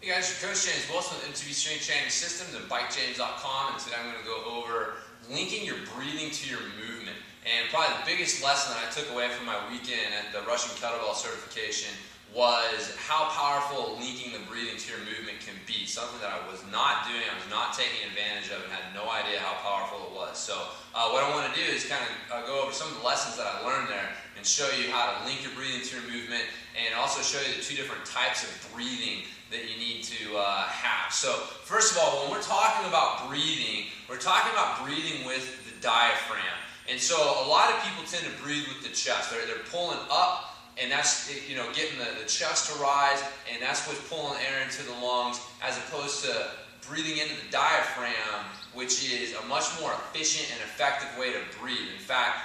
Hey guys, your coach James Wilson with MTV Strength Training Systems and BikeJames.com, and today I'm going to go over linking your breathing to your movement. And probably the biggest lesson that I took away from my weekend at the Russian Kettlebell certification was how powerful linking the breathing to your movement can be. Something that I was not doing, I was not taking advantage of, and had no idea how powerful it was. So what I want to do is kind of go over some of the lessons that I learned there and show you how to link your breathing to your movement, and also show you the two different types of breathing that you need to have. So first of all, when we're talking about breathing, we're talking about breathing with the diaphragm. And so a lot of people tend to breathe with the chest. They're pulling up, and that's, you know, getting the chest to rise, and that's what's pulling air into the lungs, as opposed to breathing into the diaphragm, which is a much more efficient and effective way to breathe. In fact,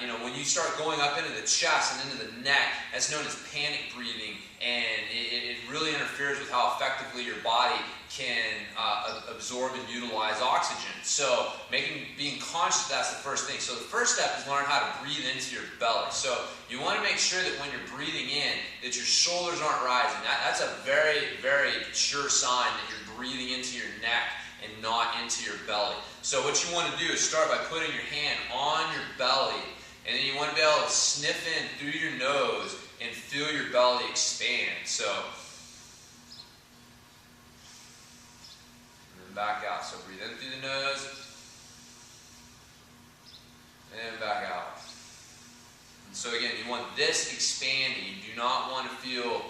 you know, when you start going up into the chest and into the neck, that's known as panic breathing, and it really interferes with how effectively your body can absorb and utilize oxygen. So being conscious, that's the first thing. So the first step is learn how to breathe into your belly. So you want to make sure that when you're breathing in, that your shoulders aren't rising. That's a very, very sure sign that you're breathing into your neck and not into your belly. So what you want to do is start by putting your hand on your belly, and then you want to be able to sniff in through your nose and feel your belly expand. So, and then back out. So breathe in through the nose, and back out. And so again, you want this expanding. You do not want to feel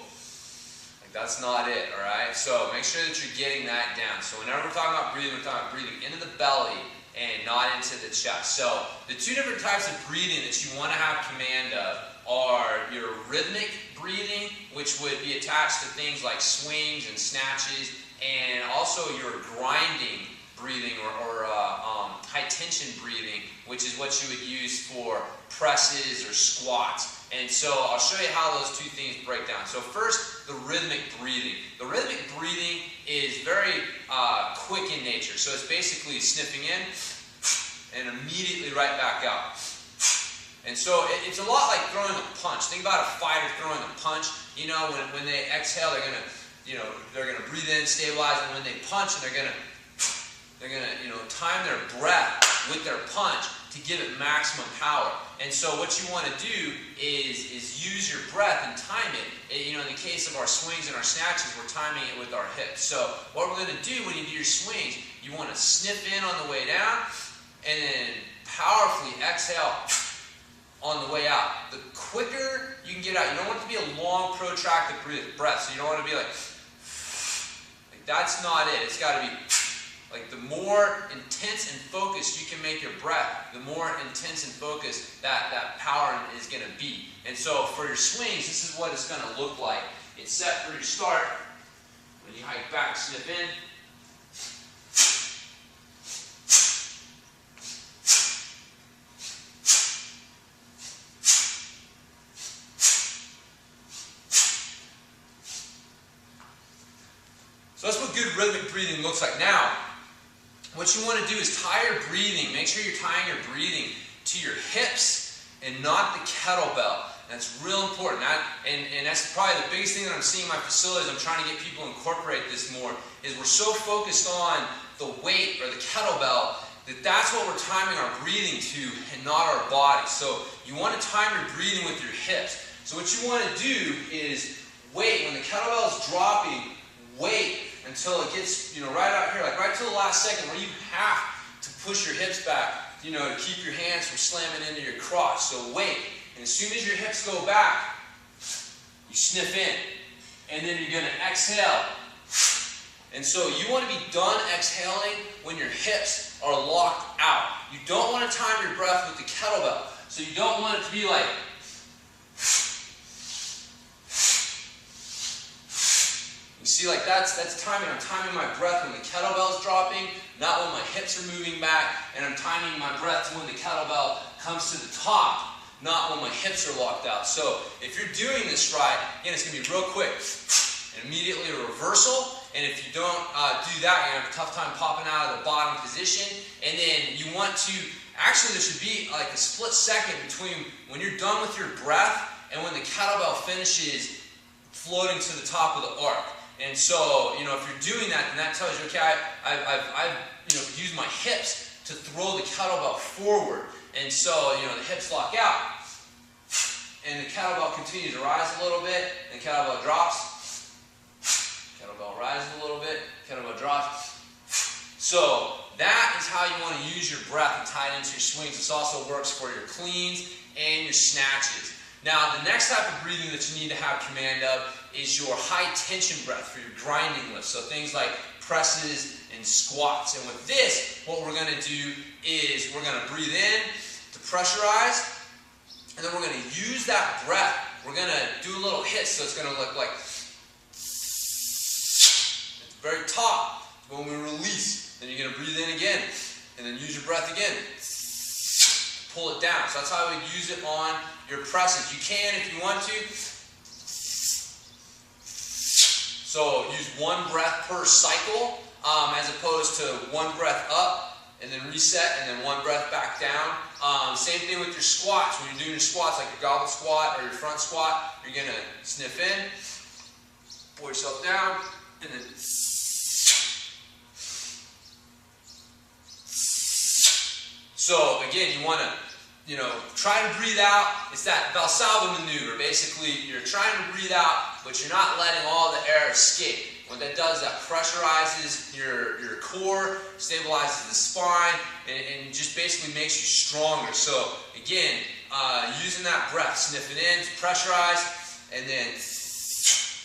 like that's not it, all right? So make sure that you're getting that down. So whenever we're talking about breathing, we're talking about breathing into the belly and not into the chest. So the two different types of breathing that you want to have command of are your rhythmic breathing, which would be attached to things like swings and snatches, and also your grinding breathing or high tension breathing, which is what you would use for presses or squats. And so I'll show you how those two things break down. So first, the rhythmic breathing. The rhythmic breathing is very quick in nature. So it's basically sniffing in and immediately right back out. And so it's a lot like throwing a punch. Think about a fighter throwing a punch. You know, when they exhale, they're gonna breathe in, stabilize, and when they punch, and they're gonna time their breath with their punch to give it maximum power. And so what you want to do is use your breath and time it. You know, in the case of our swings and our snatches, we're timing it with our hips. So what we're going to do when you do your swings, you want to sniff in on the way down, and then powerfully exhale on the way out. The quicker you can get out, you don't want it to be a long, protracted breath. So you don't want to be like that's not it. It's got to be like, the more intense and focused you can make your breath, the more intense and focused that power is going to be. And so for your swings, this is what it's going to look like. It's set for your start. When you hike back, sniff in. So that's what good rhythmic breathing looks like. Now, what you want to do is tie your breathing. Make sure you're tying your breathing to your hips and not the kettlebell. That's real important. And that's probably the biggest thing that I'm seeing in my facilities. I'm trying to get people to incorporate this more, is we're so focused on the weight or the kettlebell that's what we're timing our breathing to and not our body. So you want to time your breathing with your hips. So what you want to do is wait. When the kettlebell is dropping, wait until it gets, you know, right out here, like right till the last second, where you have to push your hips back, you know, to keep your hands from slamming into your crotch. So wait, and as soon as your hips go back, you sniff in, and then you're going to exhale. And so you want to be done exhaling when your hips are locked out. You don't want to time your breath with the kettlebell. So you don't want it to be like, you see, like that's timing. I'm timing my breath when the kettlebell is dropping, not when my hips are moving back, and I'm timing my breath to when the kettlebell comes to the top, not when my hips are locked out. So if you're doing this right, again, it's going to be real quick, and immediately a reversal. And if you don't do that, you're going to have a tough time popping out of the bottom position. And then you want to, actually there should be like a split second between when you're done with your breath and when the kettlebell finishes floating to the top of the arc. And so, you know, if you're doing that, then that tells you, okay, I've you know, used my hips to throw the kettlebell forward. And so, you know, the hips lock out, and the kettlebell continues to rise a little bit, and the kettlebell drops. Kettlebell rises a little bit, kettlebell drops. So that is how you want to use your breath and tie it into your swings. This also works for your cleans and your snatches. Now, the next type of breathing that you need to have command of is your high tension breath for your grinding lifts. So things like presses and squats. And with this, what we're going to do is we're going to breathe in to pressurize, and then we're going to use that breath. We're going to do a little hit, so it's going to look like at the very top. When we release, then you're going to breathe in again, and then use your breath again. Pull it down. So that's how we use it on your presses. You can if you want to. So use one breath per cycle, as opposed to one breath up, and then reset, and then one breath back down. Same thing with your squats. When you're doing your squats, like your goblet squat or your front squat, you're going to sniff in, pull yourself down, and then so again, you want to, you know, try to breathe out. It's that Valsalva maneuver. Basically, you're trying to breathe out, but you're not letting all the air escape. What that does, that pressurizes your core, stabilizes the spine, and just basically makes you stronger. So again, using that breath, sniffing in to pressurize, and then,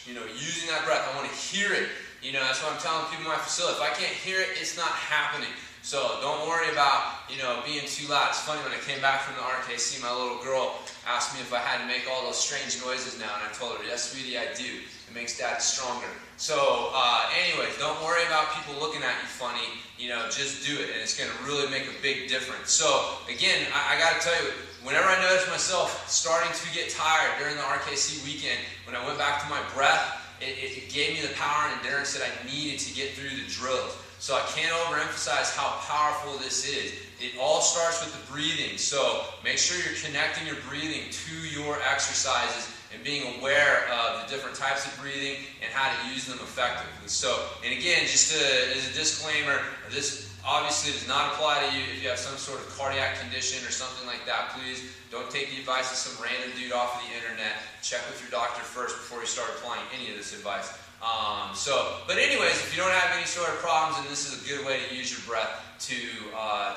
you know, using that breath. I want to hear it. You know, that's what I'm telling people in my facility. If I can't hear it, it's not happening. So don't worry about, you know, being too loud. It's funny, when I came back from the RKC, my little girl asked me if I had to make all those strange noises now, and I told her, yes, sweetie, I do. It makes Dad stronger. So anyways, don't worry about people looking at you funny. You know, just do it, and it's going to really make a big difference. So again, I got to tell you, whenever I noticed myself starting to get tired during the RKC weekend, when I went back to my breath, it gave me the power and endurance that I needed to get through the drills. So I can't overemphasize how powerful this is. It all starts with the breathing. So make sure you're connecting your breathing to your exercises and being aware of the different types of breathing and how to use them effectively. So, and again, just as a disclaimer, this obviously does not apply to you if you have some sort of cardiac condition or something like that. Please don't take the advice of some random dude off of the internet. Check with your doctor first before you start applying any of this advice. But anyways, if you don't have any sort of problems, then this is a good way to use your breath to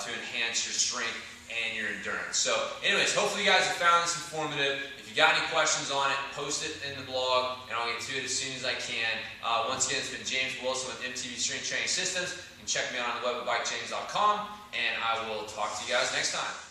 enhance your strength and your endurance. So anyways, hopefully you guys have found this informative. If you got any questions on it, post it in the blog, and I'll get to it as soon as I can. Once again, it's been James Wilson with MTV Strength Training Systems. You can check me out on the web at bikejames.com, and I will talk to you guys next time.